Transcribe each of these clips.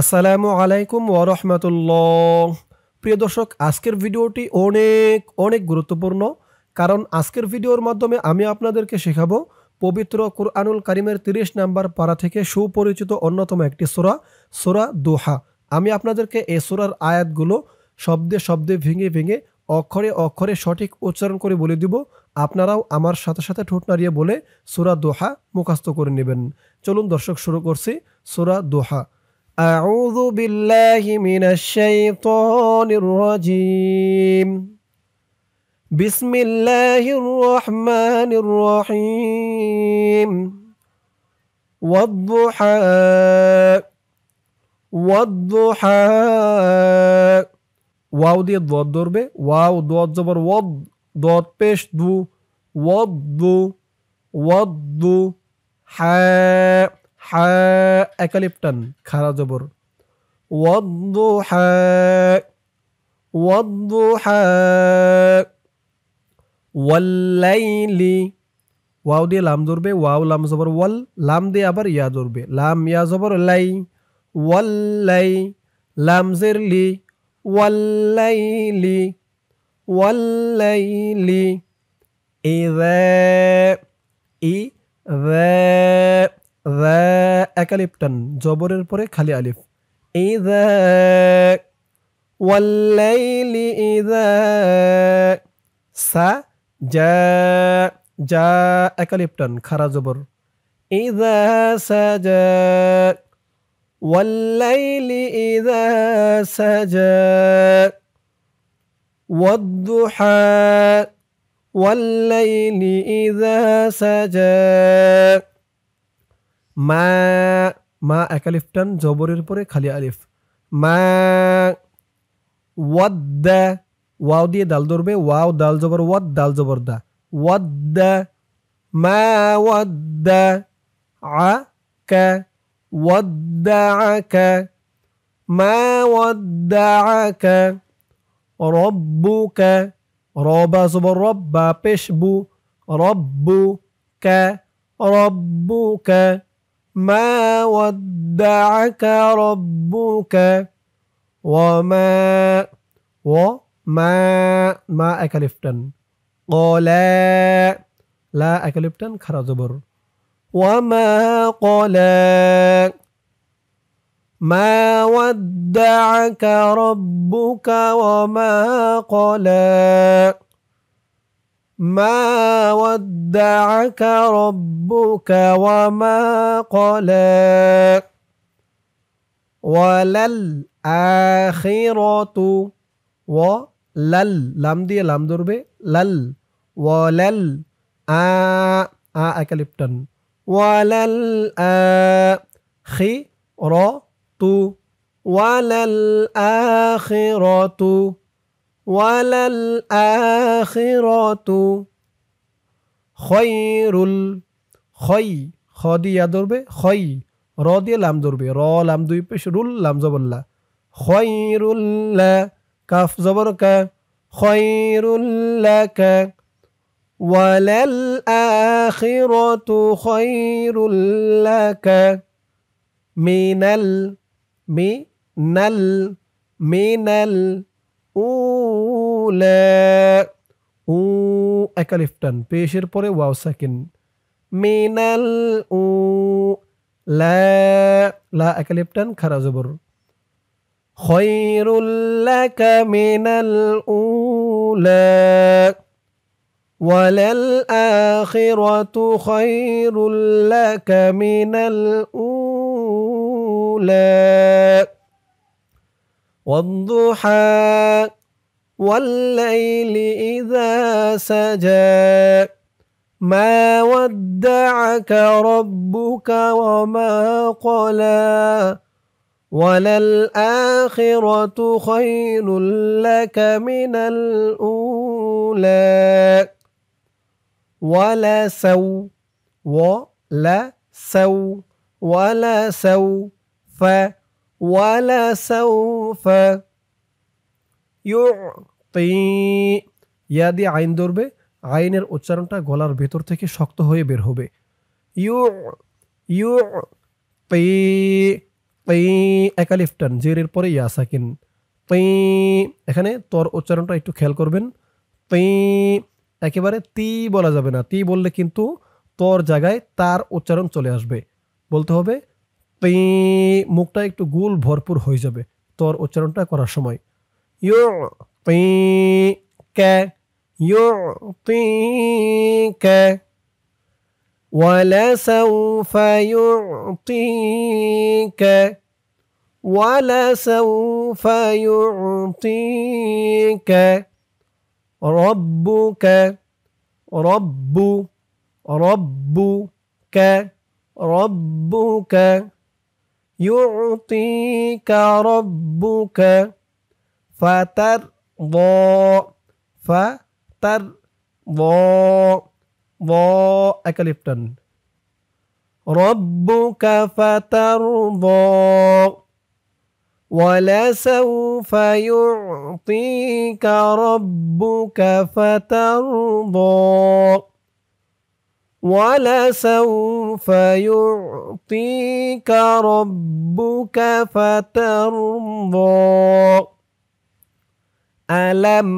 আসসালামু আলাইকুম ওয়া রাহমাতুল্লাহ। প্রিয় দর্শক, আজকের ভিডিওটি অনেক অনেক গুরুত্বপূর্ণ। কারণ আজকের ভিডিওর মাধ্যমে আমি আপনাদেরকে শেখাবো পবিত্র কুরআনুল কারীমের ৩০ নাম্বার পারা থেকে সুপরিচিত অন্যতম একটি সূরা, সূরা দোহা। আমি আপনাদেরকে এই সূরার আয়াতগুলো শব্দে শব্দে ভেঙে ভেঙে অক্ষরে অক্ষরে সঠিক উচ্চারণ করে বলে দিব। আপনারাও আমার সাথে সাথে ঠোঁট নাড়িয়ে বলে সূরা দোহা মুখস্থ করে নেবেন। চলুন দর্শক, শুরু করছি সূরা দোহা। أعوذ بالله من الشيطان الرجيم. بسم الله الرحمن الرحيم. والضحى والضحى ওয়াও দিয়ে দদ ধরবে, ওয়াও দদ জবর ওয়াদ, দদ পেশ দু, ওয়াদ্দু ওয়াদ্দু, হা হা একালিপটান খারা জবর, ওয়াদ্দুহা ওয়াদ্দুহা ওয়াল্লাইলি, ওয়াও দিয়ে লাম ধরবে, ওয়াও লাম জবর ওয়াল, লাম দিয়ে আবার ইয়া ধরবে, লাম ইয়া জবর লাই, ওয়াল্লাই, লাম জের লি, ওয়াল্লাইলি ওয়াল্লাইলি, ইযা ইযা একালিপটান জবরের পরে খালি আলিফ, ইযা ওয়াল্লাইলি ইযা সা জা জা একালিপটান খারা জবর, ইযা সাজা ওয়াল্লাইলি ইযা সাজা ওয়াদ্দুহা ওয়াল্লাইলি ইযা সাজা। মা মা একালিফটান জবরের পরে খালি আলিফ, মা ওয়াদ্দা, ওয়াও দিয়ে দাল ধরবে, ওয়াও দাল জবর ওয়াদ, দাল জবর দা, ওয়াদ্দা মা ওয়াদ্দা আকা ওয়াদ্দাআকা মা ওয়াদ্দাআকা রব্বুকা, রবা জবর রব্বা পেশবু, রব্বুকা রব্বুকা মা ওয়াদ্দাআকা রব্বুকা ওয়ামা ওয়ামা মা একালিফটান, ক্বালা লা একালিফটান খারা জবর, ওয়ামা ক্বালা মা ওয়াদ্দাআকা রব্বুকা ওয়ামা ক্বালা মা ওয়াদ্দাআকা রব্বুকা ওয়ামা ক্বালা ওয়ালাল আখিরাতু, ওয়ালাল লাম দিয়ে লাম ধরবে, লাল ওয়ালাল আ আ একালিপটান, ওয়ালাল আখিরাতু ওয়ালাল আখিরাতু ওয়ালাল আখিরাতু খায়রুল, খয় খ দিয়ে ধরবে, খয় র দিয়ে লাম ধরবে, র লাম দুই পেশ রুল, লাম জবল্লা, খায়রুল্লা কাফ জবর কা, খায়রুল্লাকা ওয়ালাল আখিরাতু খায়রুল্লাকা মিনাল মিনাল মিনাল উলা, উ একালিফটান পেশের পরে ওয়াও সাকিন, মিনাল উ লা লা একালিফটান খারা জবর, খায়রুল লাকা মিনাল উলা ওয়ালাল আখিরাতু খায়রুল লাকা মিনাল উলা ওয়াদ্দুহা ওয়াল্লাইলি ইযা সাজা মা ওয়াদ্দাআকা রব্বুকা ওয়ামা ক্বালা ওয়ালাল আখিরাতু খায়রুল লাকা মিনাল উলা ওয়ালা সাউ ওয়ালা সাউ ওয়ালা সাউফা ওয়ালা সাউফা ইউতি, ইয়া দিয়ে আইন ধরবে, আইনের উচ্চারণটা গলার ভেতর থেকে শক্ত হয়ে বের হবে, ইউ ইউ তি তি একালিফ টান, জেরের পরে ইয়া সাকিন, তি। এখানে তর উচ্চারণটা একটু খেয়াল করবেন। তি একেবারে তি বলা যাবে না, তি বললে কিন্তু তর জায়গায় তার উচ্চারণ চলে আসবে। বলতে হবে তি, মুখটা একটু গোল ভরপুর হয়ে যাবে তর উচ্চারণটা করার সময়। ইউ তি কে, ইউ তি কে, ولسوف يعطيك ولسوف يعطيك ربك رب ربك ربك يعطيك ربك فترضى فترضى ضاء أكلفتن ربك فترضى ولسوف يعطيك ربك فترضى ولسوف يعطيك ربك فترضى ألم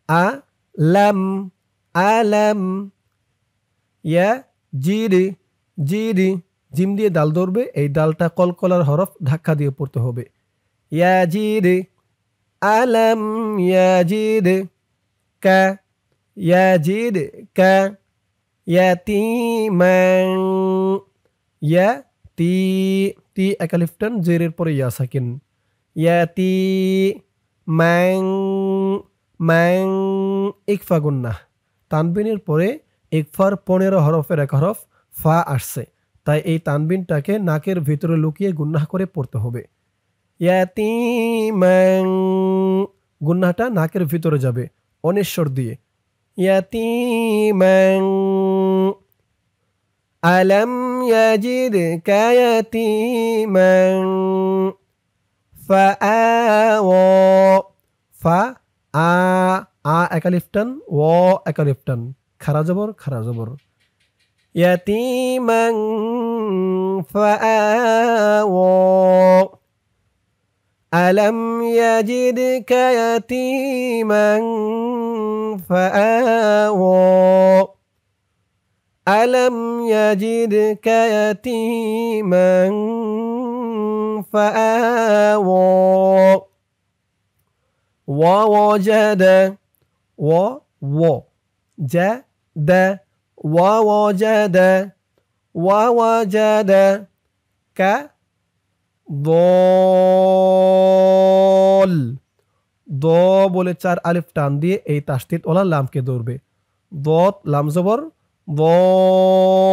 ألم ألم ইয়া জিরি জিরি, জিম দিয়ে দাল ধরবে, এই দালটা কলকলার হরফ ধাক্কা দিয়ে পড়তে হবে। ইয়া জিরি আলাম ইয়া জিরি কা, ইয়া জিরি কা, ইয়াতীমান, ইয়া তি তি একালিফটান, জেরের পরে ইয়া সাকিন, ইয়াতি ম্যাং ম্যাং, ইকফা গুন্নাহ, তানবিনের পরে ইকফার 15 হরফের এক হরফ ফা আসছে, তাই এই তানবিনটাকে নাকের ভিতরে লুকিয়ে গুন্নাহ করে পড়তে হবে। ইয়াতীমান, গুন্নাহটা নাকের ভিতরে যাবে অনিশ্বর দিয়ে। ইয়াতীমান আলাম ইয়াজিদকা ইয়াতীমান ফাআওয়া, ফা আ আ একালিফটান, ও একালিফটান, খারা জবর খারা জবর। ইয়াতীমান ফাআওয়া আলাম ইয়াজিদকা ইয়াতীমান ফাআওয়া আলাম ইয়াজিদকা ইয়াতীমান ফাআওয়া ووجد ووجد ووجد ووجدك ضال, দ বলে 4 আলিফ টান দিয়ে এই তাসদীদ ওলা লামকে ধরবে। দত লাম জবর ضال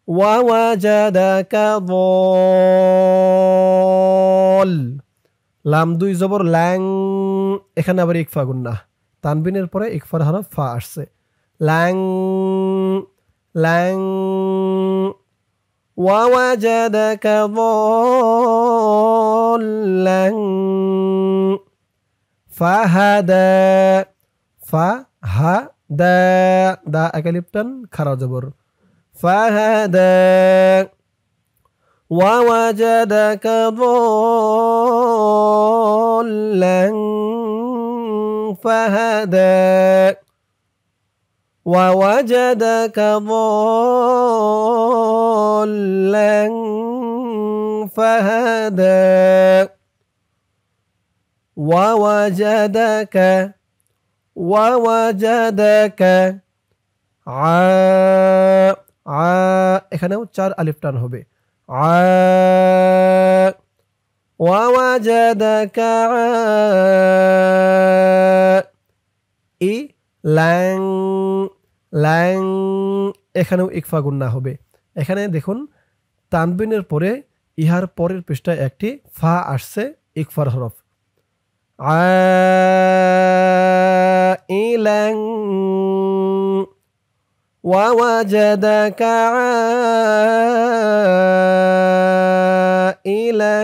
ووجدك ضال, লাম 2 জবর ল্যাং, এখানে আবার ইকফা গুন্নাহ, তানবিনের পরে ইকফার হরফ ফা আসছে। ল্যাং ল্যাং ووجدك ضالا فهدى فهدى, দা একালিফটান খারা জবর, فهدى ووجدك ضالا فهدى ووجدك ضالا فهدى ووجدك এখানেও 4 আলিফ টান হবে। ووجدك ই ল্যাং ল্যাং, এখানেও ইকফা গুন্না হবে। এখানে দেখুন তানবিনের পরে ইহার পরের পৃষ্ঠায় একটি ফা আসছে ইকফার হরফ। ইলাং ووجدك عائلا,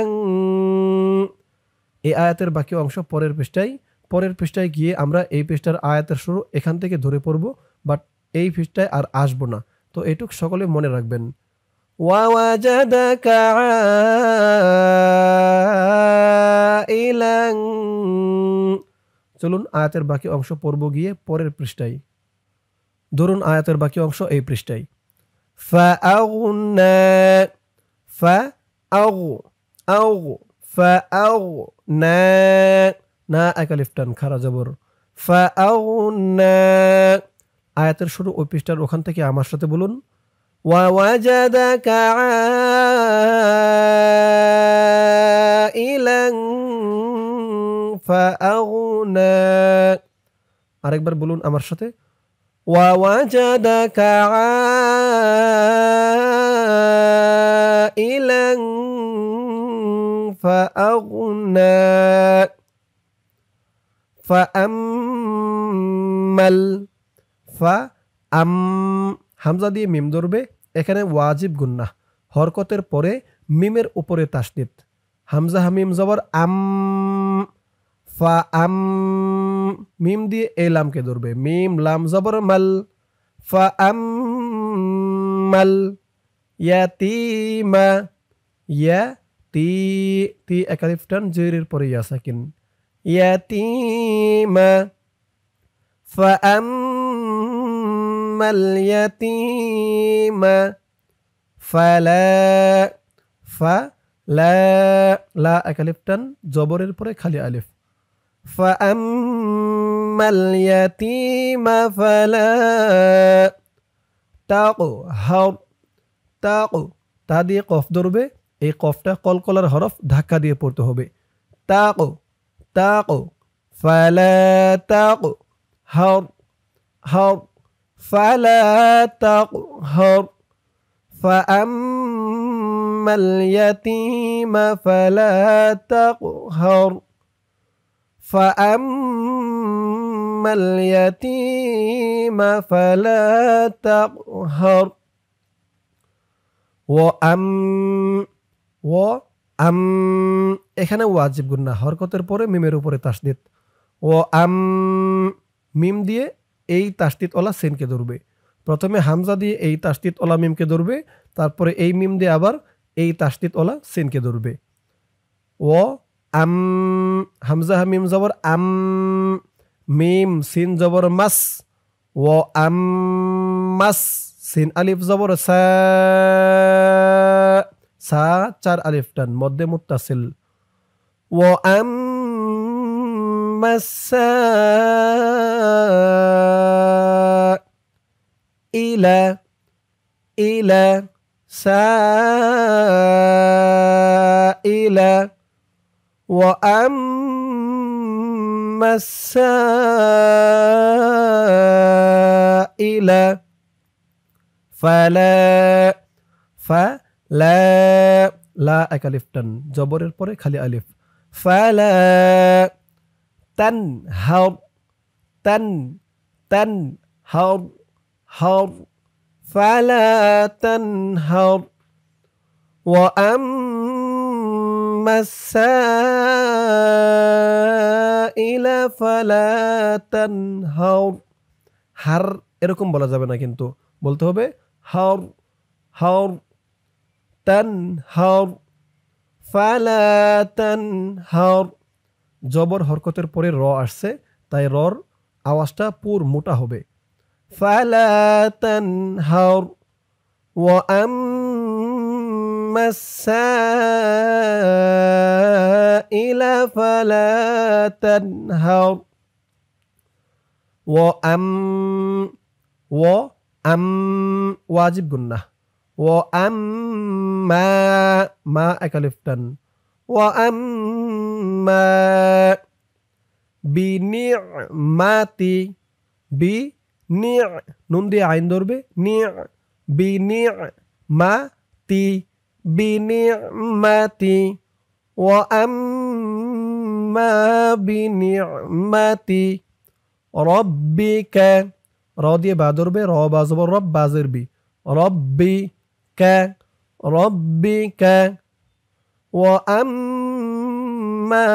এই আয়াতের বাকি অংশ পরের পৃষ্ঠায় গিয়ে আমরা এই পৃষ্ঠার আয়াতের শুরু এখান থেকে ধরে পড়ব, বাট এই পৃষ্ঠায় আর আসবো না, তো এইটুক সকলে মনে রাখবেন। ووجدك عائلا চলুন আয়াতের বাকি অংশ পড়ব গিয়ে পরের পৃষ্ঠায়। ধরুন আয়াতের বাকি অংশ এই পৃষ্ঠায়। فأغنى فأغنى না একালিফ টান খারা জবর فأغنى আয়াতের শুরু ওই পৃষ্ঠার ওখান থেকে আমার সাথে বলুন ووجدك عائلا فأغنى আরেকবার বলুন আমার সাথে ووجدك عائلا فأغنى فأمل হামজা দিয়ে মিম ধরবে। এখানে ওয়াজিব গুন্নাহ, হরকতের পরে মিমের উপরে তাসদীদ। হামজা হামিম জবর আম, ফাআম মিম দিয়ে এই লামকে ধরবে। মিম লাম জবর মাল, ফাআম্মাল ইয়াতীমা, তি একালিফ টান জেরের পরে ইয়া সাকিন, ইয়াতীমা ফাআম্মাল ইয়াতীমা ফালা লা একালিফ টান জবরের পরে খালি আলিফ। ফাআম্মাল ইয়াতীমা ফালা তাকহার, তা দিয়ে কফ ধরবে। এই কফটা কলকলার হরফ ধাক্কা দিয়ে পড়তে হবে। তাকো ফালা তাকহার ফালা তাকহার ফাআম্মাল ইয়াতীমা ফালা তাকহার ফাআম্মাল ইয়াতীমা ফালা তাকহার এখানে ওয়াজিব গুন্না, হরকতের পরে মিমের উপরে তাসদীদ। মিম দিয়ে এই তাসদীদ ওলা সিনকে ধরবে। প্রথমে হামজা দিয়ে এই তাসদীদ ওলা মিমকে ধরবে, তারপরে এই মিম দিয়ে আবার এই তাসদীদ ওলা সিনকে ধরবে। হামজা হামিম জবর আম, মিম সিন জবর মাস, মাস সিন আলিফ জবর সা, চার আলিফ টান মধ্যে মুত্তাসিল। ইলা সাইলা وأما السائل فلا লা একালিফ টান জবরের পরে খালি আলিফ। ফালা তানহার ফালা তানহার وأما السائل فلا تنهر। হার এরকম বলা যাবে না, কিন্তু বলতে হবে হার তানহার ফালা তানহার। জবর হরকতের পরে র আসছে, তাই রর আওয়াজটা পুর মোটা হবে। ফালা তানহার وأما السائل فلا تنهر ওয়াজিব গুন্নাহ। وأما মা একালিফ টান وأما বিনি'মাতি নুন দিয়ে আইন ধরবে বিনি'মাতি وأما বিনি'মাতি রব্বিকা র দিয়ে বা ধরবে, র বা জবর রব বাজের বি, রব্বিকা وأما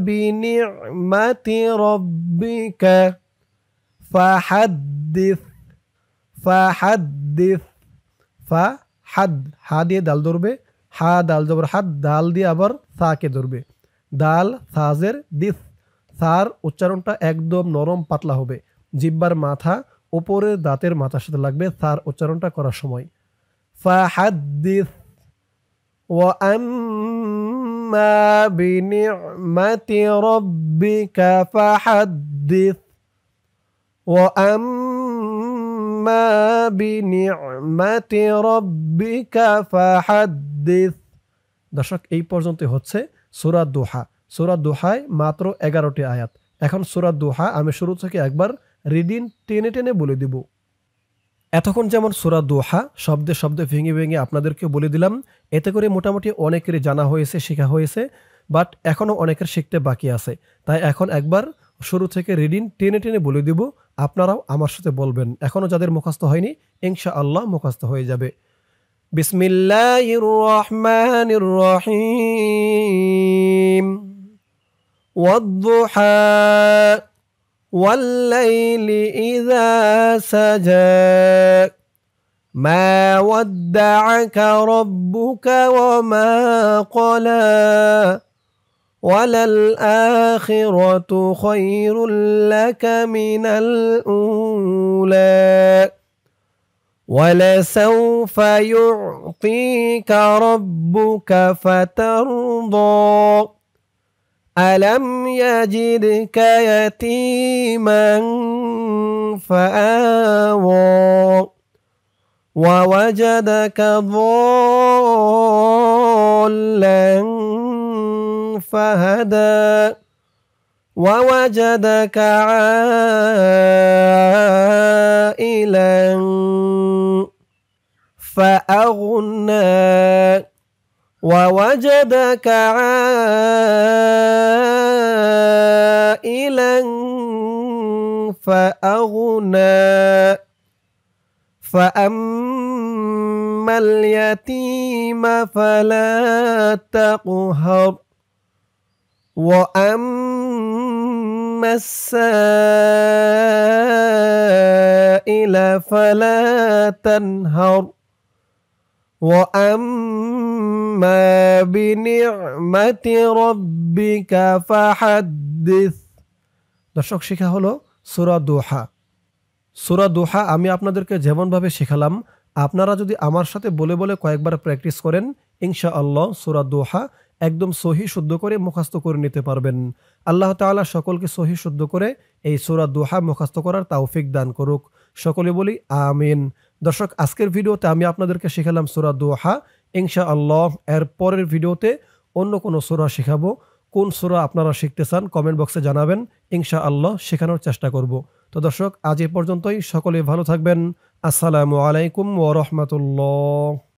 بنعمة ربك فحدث হাদ, হা দিয়ে দাল ধরবে, হা দাল জবর হাদ, দাল দিয়ে আবার সাকে ধরবে। দাল সাজের দিস, সার উচ্চারণটা একদম নরম পাতলা হবে। জিব্বার মাথা উপরের দাঁতের মাথার সাথে লাগবে সার উচ্চারণটা করার সময়। ফাহাদ্দিস ওয়া আম্মা বিনি'মাতি রাব্বিকা ফাহাদ্দিস ওয়া আম্মা বিনি'মাতি রাব্বিকা ফাহাদ্দিস। দর্শক, এই পর্যন্ত হচ্ছে সূরা দোহা। সূরা দোহায় মাত্র 11টি আয়াত। এখন সূরা দোহা আমি শুরু থেকে একবার রিডিং টেনে টেনে বলে দিব। এতক্ষণ যেমন সূরা দোহা শব্দে শব্দে ভেঙে ভেঙে আপনাদেরকে বলে দিলাম, এতে করে মোটামুটি অনেকেরই জানা হয়েছে, শেখা হয়েছে, বাট এখনও অনেকের শিখতে বাকি আছে। তাই এখন একবার শুরু থেকে রিডিং টেনে টেনে বলে দিব, আপনারাও আমার সাথে বলবেন। এখনও যাদের মুখস্থ হয়নি ইনশাআল্লাহ মুখস্থ হয়ে যাবে। বিসমিল্লাহির রহমানির রহিম। ওয়াদ-দুহা ওয়াল-লাইলি ইযা সাজা মা ওয়াদ্দা'আকা রাব্বুকা ওয়া মা ক্বালা ওয়ালাল আখিরাতু খায়রুল লাকা মিনাল উলা ولسوف يعطيك ربك فترضى ألم يجدك يتيما فآوى ووجدك ضالا فهدى ووجدك عائلا فأغنى ووجدك عائلا فأغنى فأما اليتيم فلا تقهر وأما السائل فلا تنهر وأما بنعمة ربك فحدث। দর্শক, শেখা হলো সূরা দোহা। সূরা দোহা আমি আপনাদেরকে যেমনভাবে শেখালাম, আপনারা যদি আমার সাথে বলে বলে কয়েকবার প্র্যাকটিস করেন ইনশাআল্লাহ সূরা দোহা একদম সহি শুদ্ধ করে মুখস্থ করে নিতে পারবেন। আল্লাহ তাআলা সকলকে সহি শুদ্ধ করে এই সূরা দোহা মুখস্থ করার তৌফিক দান করুক। সকলে বলি আমিন। দর্শক, আজকের ভিডিওতে আমি আপনাদেরকে শেখালাম সূরা দোহা। ইনশাআল্লাহ এর পরের ভিডিওতে অন্য কোনো সূরা শেখাবো। কোন সূরা আপনারা শিখতে চান কমেন্ট বক্সে জানাবেন, ইনশাআল্লাহ শেখানোর চেষ্টা করব। তো দর্শক, আজ এ পর্যন্তই। সকলে ভালো থাকবেন। আসসালামু আলাইকুম ওয়া রাহমাতুল্লাহ।